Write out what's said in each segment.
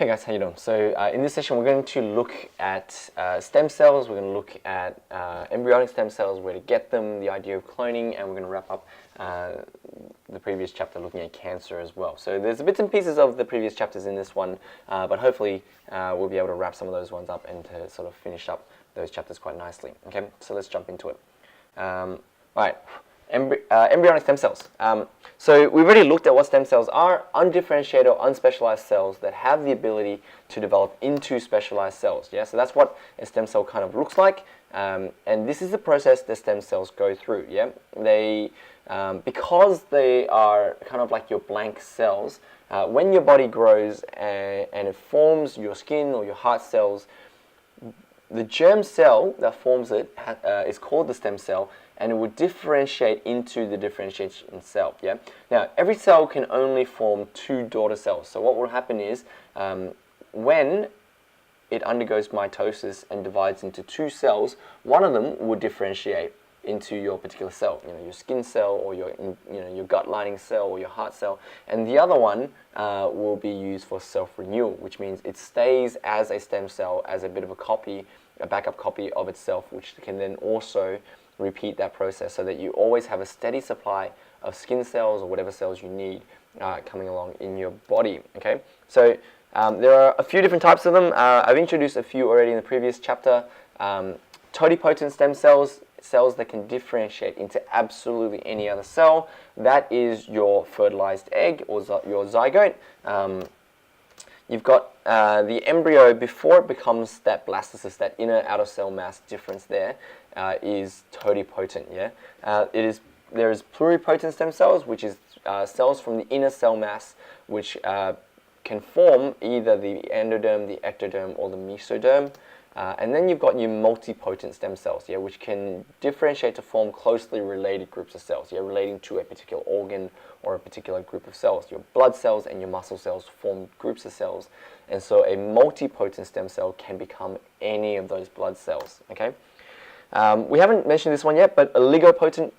Hey guys, how you doing? So in this session we're going to look at stem cells, we're going to look at embryonic stem cells, where to get them, the idea of cloning, and we're going to wrap up the previous chapter looking at cancer as well. So there's bits and pieces of the previous chapters in this one, but hopefully we'll be able to wrap some of those ones up and to sort of finish up those chapters quite nicely. Okay, so let's jump into it. Right. Embryonic stem cells. So we've already looked at what stem cells are: undifferentiated or unspecialized cells that have the ability to develop into specialized cells. Yeah, so that's what a stem cell kind of looks like, and this is the process that stem cells go through. Yeah, they because they are kind of like your blank cells. When your body grows and it forms your skin or your heart cells, the germ cell that forms it is called the stem cell, and it would differentiate into the differentiation cell. Yeah. Now, every cell can only form two daughter cells. So what will happen is, when it undergoes mitosis and divides into two cells, one of them will differentiate into your particular cell, your skin cell, or your gut lining cell, or your heart cell, and the other one will be used for self-renewal, which means it stays as a stem cell, as a bit of a copy, a backup copy of itself, which can then also repeat that process, so that you always have a steady supply of skin cells or whatever cells you need coming along in your body. Okay, so there are a few different types of them. I've introduced a few already in the previous chapter. Totipotent stem cells, cells that can differentiate into absolutely any other cell. That is your fertilized egg or your zygote. You've got the embryo before it becomes that blastocyst, that inner outer cell mass difference there, is totipotent. Yeah, there is pluripotent stem cells, which is cells from the inner cell mass, which can form either the endoderm, the ectoderm, or the mesoderm. And then you've got your multipotent stem cells, yeah, which can differentiate to form closely related groups of cells, yeah, relating to a particular organ or a particular group of cells. Your blood cells and your muscle cells form groups of cells, and so a multipotent stem cell can become any of those blood cells. Okay, we haven't mentioned this one yet, but oligopotent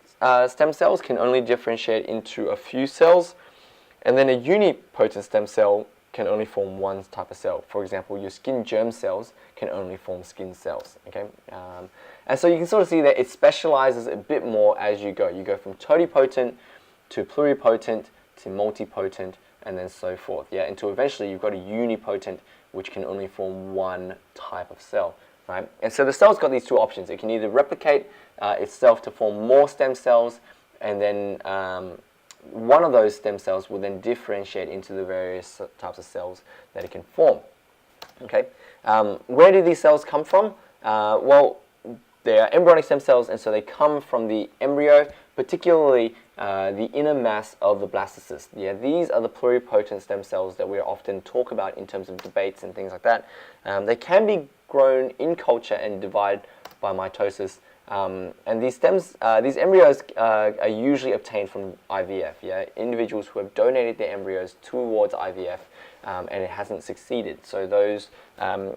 stem cells can only differentiate into a few cells, and then a unipotent stem cell can only form one type of cell. For example, your skin germ cells can only form skin cells. Okay, and so you can sort of see that it specializes a bit more as you go. You go from totipotent to pluripotent to multipotent, and then so forth. Yeah, until eventually you've got a unipotent, which can only form one type of cell. Right, and so the cell's got these two options. It can either replicate itself to form more stem cells, and then one of those stem cells will then differentiate into the various types of cells that it can form. Okay, where do these cells come from? Well, they are embryonic stem cells, and so they come from the embryo, particularly the inner mass of the blastocyst. Yeah, these are the pluripotent stem cells that we often talk about in terms of debates and things like that. They can be grown in culture and divide by mitosis. And these embryos are usually obtained from IVF. Yeah, individuals who have donated their embryos towards IVF, and it hasn't succeeded. So those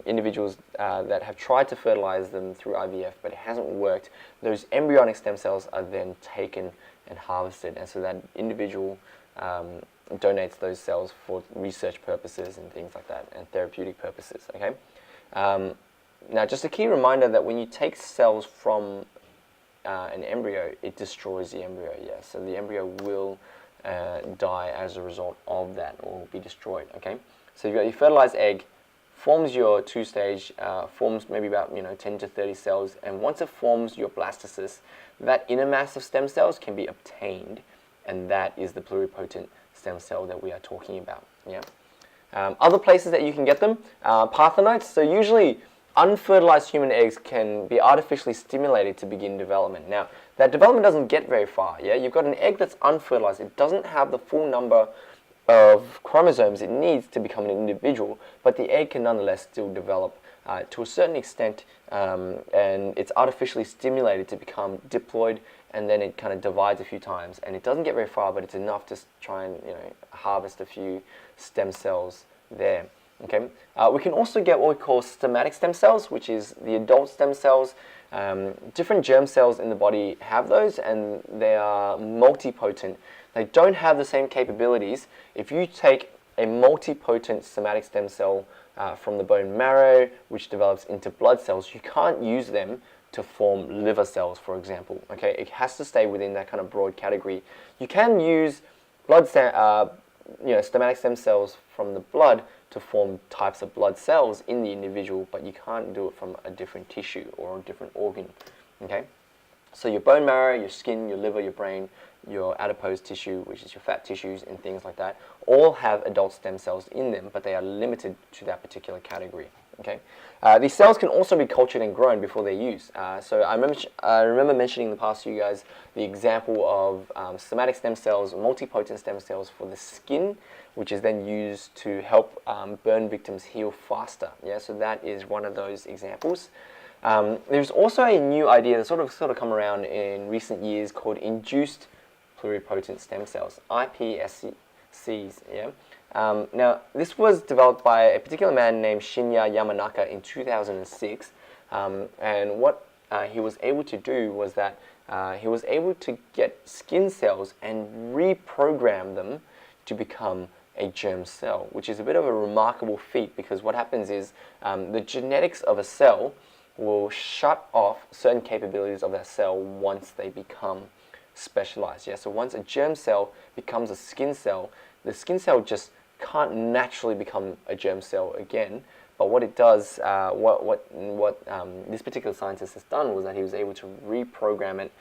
individuals that have tried to fertilize them through IVF, but it hasn't worked, those embryonic stem cells are then taken and harvested, and so that individual donates those cells for research purposes and things like that, and therapeutic purposes. Okay. Now, just a key reminder that when you take cells from an embryo, it destroys the embryo. Yeah, so the embryo will die as a result of that, or will be destroyed. Okay, so you've got your fertilized egg, forms your two-stage, forms maybe about 10 to 30 cells, and once it forms your blastocyst, that inner mass of stem cells can be obtained, and that is the pluripotent stem cell that we are talking about. Yeah, other places that you can get them, parthenoids. So usually unfertilized human eggs can be artificially stimulated to begin development. Now, that development doesn't get very far. Yeah, you've got an egg that's unfertilized. It doesn't have the full number of chromosomes it needs to become an individual, but the egg can nonetheless still develop to a certain extent, and it's artificially stimulated to become diploid, and then it kind of divides a few times, and it doesn't get very far, but it's enough to try and harvest a few stem cells there. Okay, we can also get what we call somatic stem cells, which is the adult stem cells. Different germ cells in the body have those, and they are multipotent. They don't have the same capabilities. If you take a multipotent somatic stem cell from the bone marrow, which develops into blood cells, you can't use them to form liver cells, for example. Okay, it has to stay within that kind of broad category. You can use somatic stem cells from the blood to form types of blood cells in the individual, but you can't do it from a different tissue or a different organ. Okay, so your bone marrow, your skin, your liver, your brain, your adipose tissue, which is your fat tissues and things like that, all have adult stem cells in them, but they are limited to that particular category. Okay, these cells can also be cultured and grown before they're used. So I remember mentioning in the past to you guys the example of somatic stem cells, multipotent stem cells for the skin, which is then used to help burn victims heal faster. Yeah, so that is one of those examples. There's also a new idea that sort of come around in recent years called induced pluripotent stem cells, iPSCs. Yeah. Now, this was developed by a particular man named Shinya Yamanaka in 2006, and what he was able to do was that he was able to get skin cells and reprogram them to become a germ cell, which is a bit of a remarkable feat, because what happens is the genetics of a cell will shut off certain capabilities of that cell once they become specialized. Yeah, so once a germ cell becomes a skin cell, the skin cell just can't naturally become a germ cell again. But what it does, what this particular scientist has done was that he was able to reprogram it,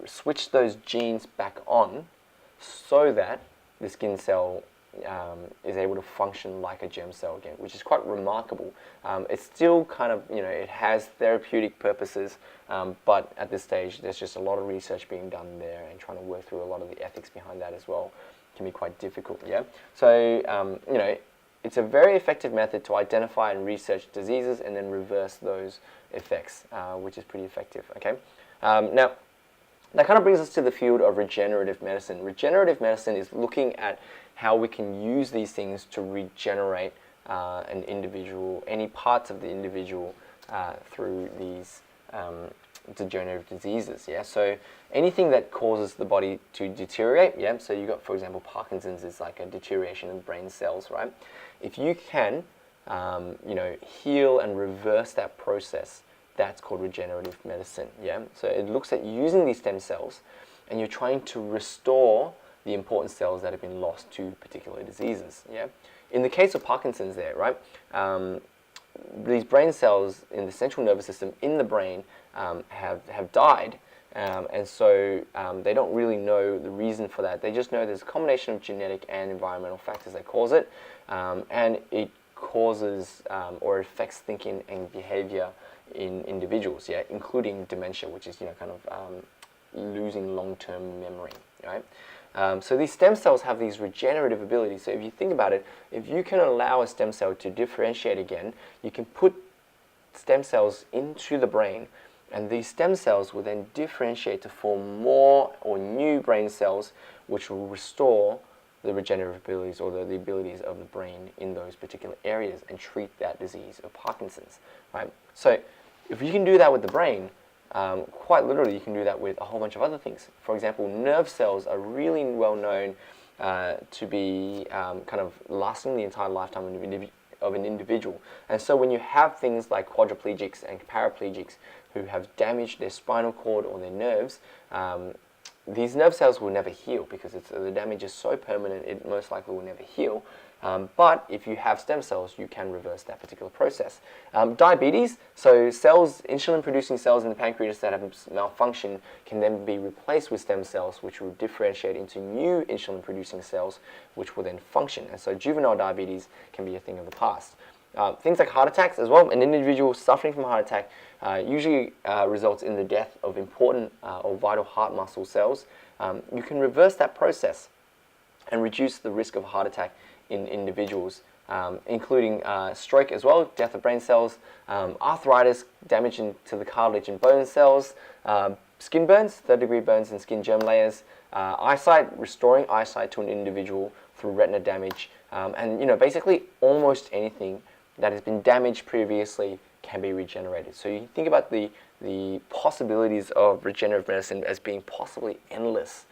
switch those genes back on, so that the skin cell is able to function like a germ cell again, which is quite remarkable. It's still kind of, it has therapeutic purposes, but at this stage, there's just a lot of research being done there, and trying to work through a lot of the ethics behind that as well can be quite difficult. Yeah, so it's a very effective method to identify and research diseases and then reverse those effects, which is pretty effective. Okay, now that kind of brings us to the field of regenerative medicine. Regenerative medicine is looking at how we can use these things to regenerate an individual, any parts of the individual through these degenerative diseases. Yeah, so anything that causes the body to deteriorate. Yeah, so you got, for example, Parkinson's is like a deterioration of brain cells, right? If you can, heal and reverse that process, that's called regenerative medicine. Yeah, so it looks at using these stem cells, and you're trying to restore the important cells that have been lost to particular diseases. Yeah, in the case of Parkinson's, there, right? These brain cells in the central nervous system in the brain have died, and so they don't really know the reason for that. They just know there's a combination of genetic and environmental factors that cause it, and it causes or affects thinking and behavior in individuals, yeah, including dementia, which is kind of losing long-term memory, right? So these stem cells have these regenerative abilities. So if you think about it, if you can allow a stem cell to differentiate again, you can put stem cells into the brain, and these stem cells will then differentiate to form more or new brain cells, which will restore the regenerative abilities or the abilities of the brain in those particular areas and treat that disease of Parkinson's, right? So if you can do that with the brain, quite literally you can do that with a whole bunch of other things. For example, nerve cells are really well known to be kind of lasting the entire lifetime of an individual. And so when you have things like quadriplegics and paraplegics who have damaged their spinal cord or their nerves, these nerve cells will never heal, because the damage is so permanent it most likely will never heal. But if you have stem cells, you can reverse that particular process. Diabetes, so cells, insulin-producing cells in the pancreas that have malfunctioned can then be replaced with stem cells, which will differentiate into new insulin-producing cells, which will then function. And so juvenile diabetes can be a thing of the past. Things like heart attacks as well. An individual suffering from a heart attack usually results in the death of important or vital heart muscle cells. You can reverse that process and reduce the risk of heart attack in individuals, including stroke as well, death of brain cells, arthritis, damage to the cartilage and bone cells, skin burns, third-degree burns and skin germ layers, eyesight, restoring eyesight to an individual through retina damage, and basically almost anything that has been damaged previously can be regenerated. So you think about the possibilities of regenerative medicine as being possibly endless.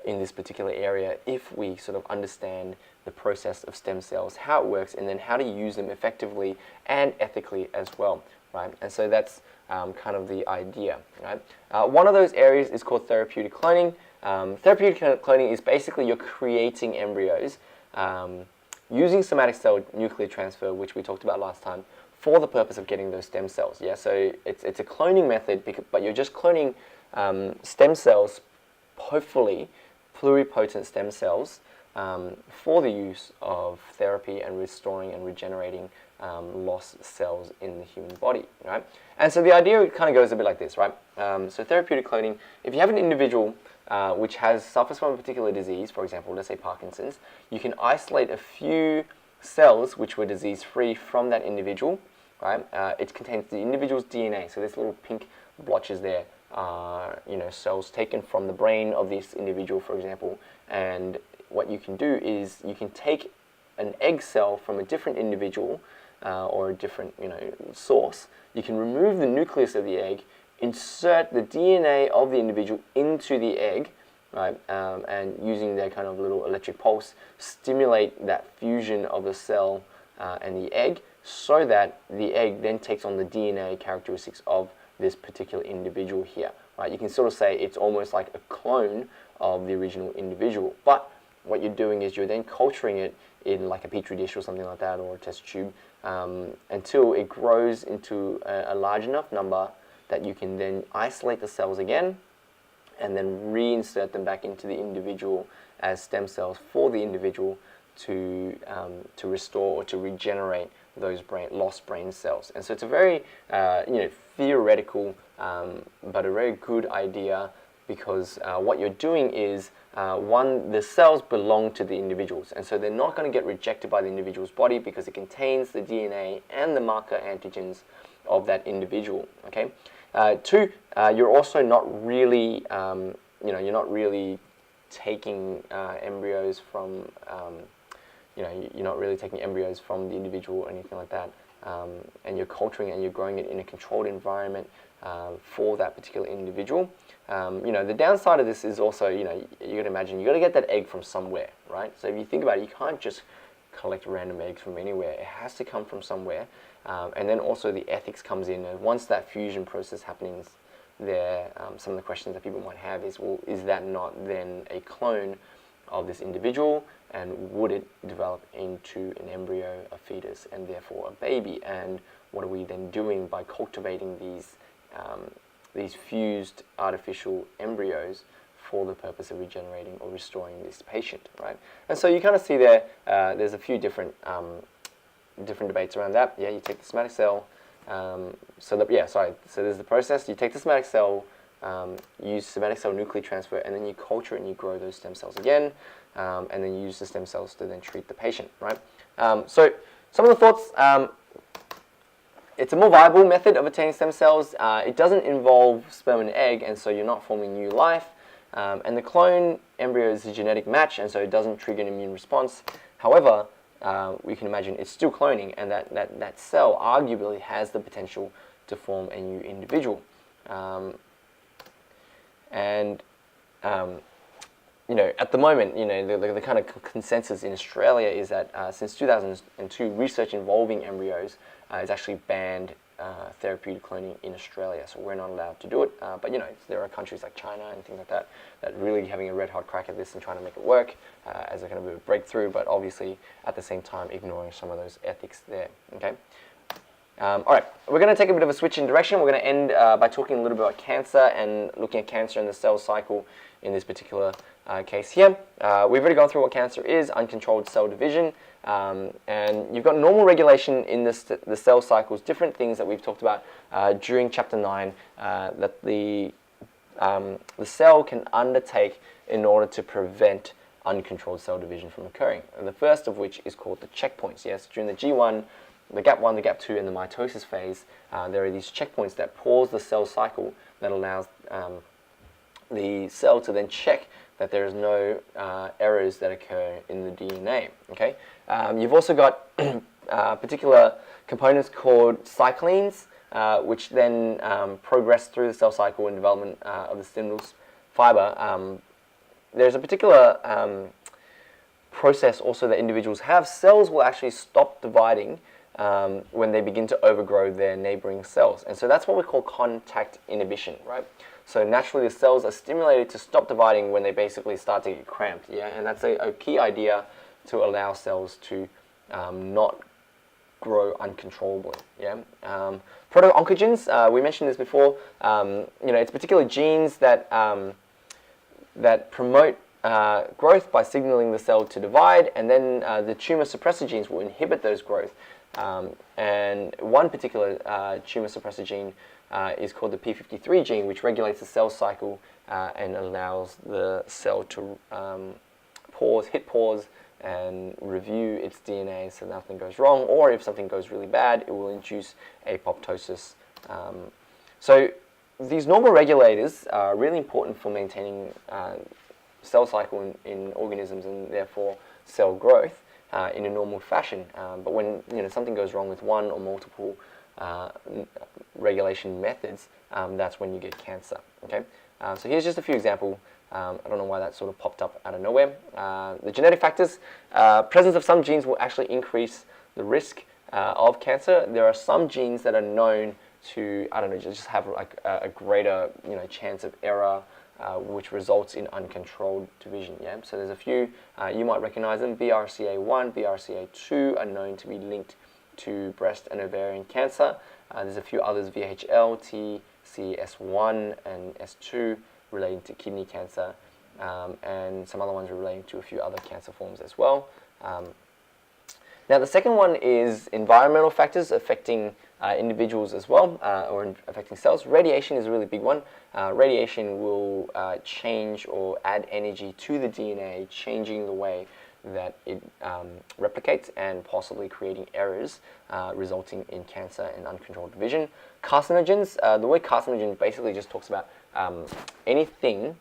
in this particular area if we sort of understand the process of stem cells, how it works, and then how to use them effectively and ethically as well, right? And so that's kind of the idea, right? One of those areas is called therapeutic cloning. Therapeutic cloning is basically you're creating embryos using somatic cell nuclear transfer, which we talked about last time, for the purpose of getting those stem cells. Yeah, so it's a cloning method, but you're just cloning stem cells, hopefully pluripotent stem cells, for the use of therapy and restoring and regenerating lost cells in the human body, right? And so the idea kind of goes a bit like this, right? So therapeutic cloning, if you have an individual which suffers from a particular disease, for example, let's say Parkinson's, you can isolate a few cells which were disease-free from that individual, right? It contains the individual's DNA, so this little pink blotches there are, cells taken from the brain of this individual, for example, and what you can do is you can take an egg cell from a different individual or a different, source. You can remove the nucleus of the egg, insert the DNA of the individual into the egg, right, and using their kind of little electric pulse, stimulate that fusion of the cell and the egg, so that the egg then takes on the DNA characteristics of this particular individual here, right? You can sort of say it's almost like a clone of the original individual, but what you're doing is you're then culturing it in like a petri dish or something like that, or a test tube, until it grows into a large enough number that you can then isolate the cells again and then reinsert them back into the individual as stem cells for the individual to restore or to regenerate those lost brain cells. And so it's a very theoretical but a very good idea, because what you're doing is the cells belong to the individuals, and so they're not going to get rejected by the individual's body because it contains the DNA and the marker antigens of that individual. Okay. Two, you're also not really you're not really taking embryos from you're not really taking embryos from the individual or anything like that, and you're culturing it and you're growing it in a controlled environment for that particular individual. The downside of this is also, you got to imagine, you got to get that egg from somewhere, right? So if you think about it, you can't just collect random eggs from anywhere. It has to come from somewhere. And then also the ethics comes in. And once that fusion process happens there, some of the questions that people might have is, well, is that not then a clone of this individual? And would it develop into an embryo, a fetus, and therefore a baby? And what are we then doing by cultivating these fused artificial embryos for the purpose of regenerating or restoring this patient, right? And so you kind of see there, there's a few different debates around that. Yeah, you take the somatic cell. So there's the process. You take the somatic cell, use somatic cell nuclear transfer, and then you culture it and you grow those stem cells again, and then you use the stem cells to then treat the patient, right? So some of the thoughts. It's a more viable method of attaining stem cells. It doesn't involve sperm and egg, and so you're not forming new life. And the clone embryo is a genetic match, and so it doesn't trigger an immune response. However, we can imagine it's still cloning, and that cell arguably has the potential to form a new individual. At the moment, the kind of consensus in Australia is that since 2002, research involving embryos is actually banned therapeutic cloning in Australia, so we're not allowed to do it. But there are countries like China and things like that really having a red hot crack at this and trying to make it work as a kind of a breakthrough, but obviously at the same time ignoring some of those ethics there. Okay. All right, we're going to take a bit of a switch in direction. We're going to end by talking a little bit about cancer and looking at cancer and the cell cycle in this particular case here. We've already gone through what cancer is, uncontrolled cell division, and you've got normal regulation in the cell cycles, different things that we've talked about during chapter 9 that the cell can undertake in order to prevent uncontrolled cell division from occurring. And the first of which is called the checkpoints. Yes, during the G1, the gap1, the gap2, and the mitosis phase, there are these checkpoints that pause the cell cycle that allows the cell to then check that there is no errors that occur in the DNA. Okay, you've also got particular components called cyclines, which then progress through the cell cycle and development of the spindle fiber there's a particular process also that individuals have. Cells will actually stop dividing when they begin to overgrow their neighboring cells. And so that's what we call contact inhibition, right? So naturally the cells are stimulated to stop dividing when they basically start to get cramped, yeah? And that's a key idea to allow cells to not grow uncontrollably, yeah? Proto-oncogenes, we mentioned this before, it's particular genes that, that promote growth by signaling the cell to divide, and then the tumor suppressor genes will inhibit those growth. And one particular tumor suppressor gene is called the p53 gene, which regulates the cell cycle and allows the cell to hit pause, and review its DNA so nothing goes wrong, or if something goes really bad, it will induce apoptosis. So these normal regulators are really important for maintaining cell cycle in organisms, and therefore cell growth in a normal fashion. But when something goes wrong with one or multiple regulation methods, that's when you get cancer. Okay, so here's just a few examples. I don't know why that sort of popped up out of nowhere. The genetic factors, presence of some genes will actually increase the risk of cancer. There are some genes that are known to, just have like a greater, chance of error, which results in uncontrolled division. Yeah. So there's a few you might recognize them. BRCA1, BRCA2 are known to be linked to breast and ovarian cancer. There's a few others: VHL, TCS1, and S2 relating to kidney cancer, and some other ones relating to a few other cancer forms as well. Now the second one is environmental factors affecting individuals as well, or affecting cells. Radiation is a really big one. Radiation will change or add energy to the DNA, changing the way that it replicates and possibly creating errors, resulting in cancer and uncontrolled division. Carcinogens, the word carcinogen basically just talks about anything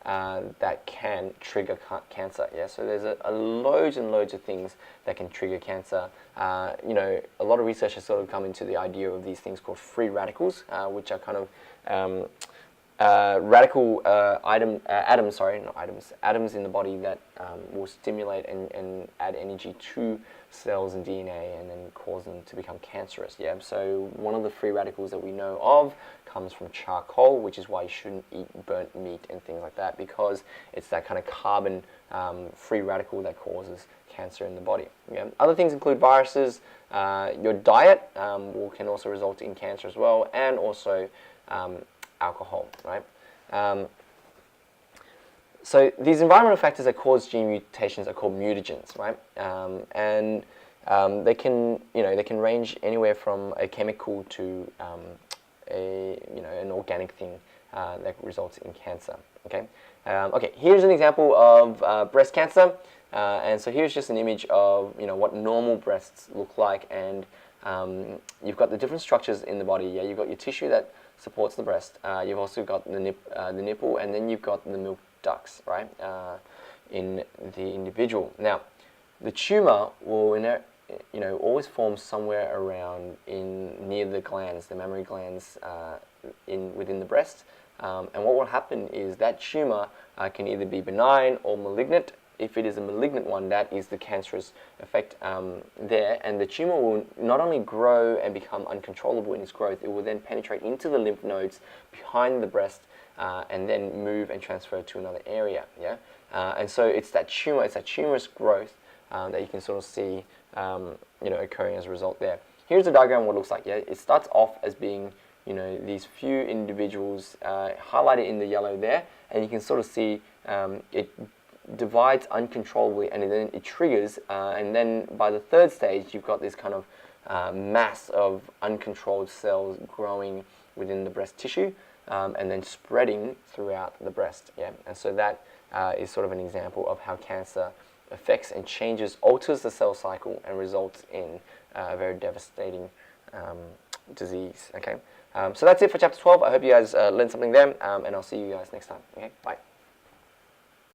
that can trigger cancer. Yeah, so there's loads and loads of things that can trigger cancer. A lot of research has sort of come into the idea of these things called free radicals, which are kind of atoms in the body that will stimulate and add energy to cells and DNA, and then cause them to become cancerous. Yeah. So one of the free radicals that we know of comes from charcoal, which is why you shouldn't eat burnt meat and things like that, because it's that kind of carbon free radical that causes cancer in the body. Yeah. Other things include viruses. Your diet can also result in cancer as well, and also alcohol, right? So these environmental factors that cause gene mutations are called mutagens, right? And they can range anywhere from a chemical to an organic thing that results in cancer. Okay. Okay. Here's an example of breast cancer, and so here's just an image of what normal breasts look like, and you've got the different structures in the body. Yeah, you've got your tissue that supports the breast. You've also got the nipple, and then you've got the milk ducts, right, in the individual. Now, the tumor will always form somewhere around near the glands, the mammary glands within the breast. And what will happen is that tumor can either be benign or malignant. If it is a malignant one, that is the cancerous effect there, and the tumor will not only grow and become uncontrollable in its growth, it will then penetrate into the lymph nodes behind the breast, and then move and transfer to another area. Yeah, and so it's that tumorous growth that you can sort of see, occurring as a result there. Here's a diagram of what it looks like. Yeah, it starts off as being these few individuals highlighted in the yellow there, and you can sort of see it divides uncontrollably, and then it triggers, and then by the third stage you've got this kind of mass of uncontrolled cells growing within the breast tissue, and then spreading throughout the breast. Yeah, and so that is sort of an example of how cancer affects and alters the cell cycle and results in a very devastating disease. Okay, so that's it for chapter 12. I hope you guys learned something there, and I'll see you guys next time. Okay, bye.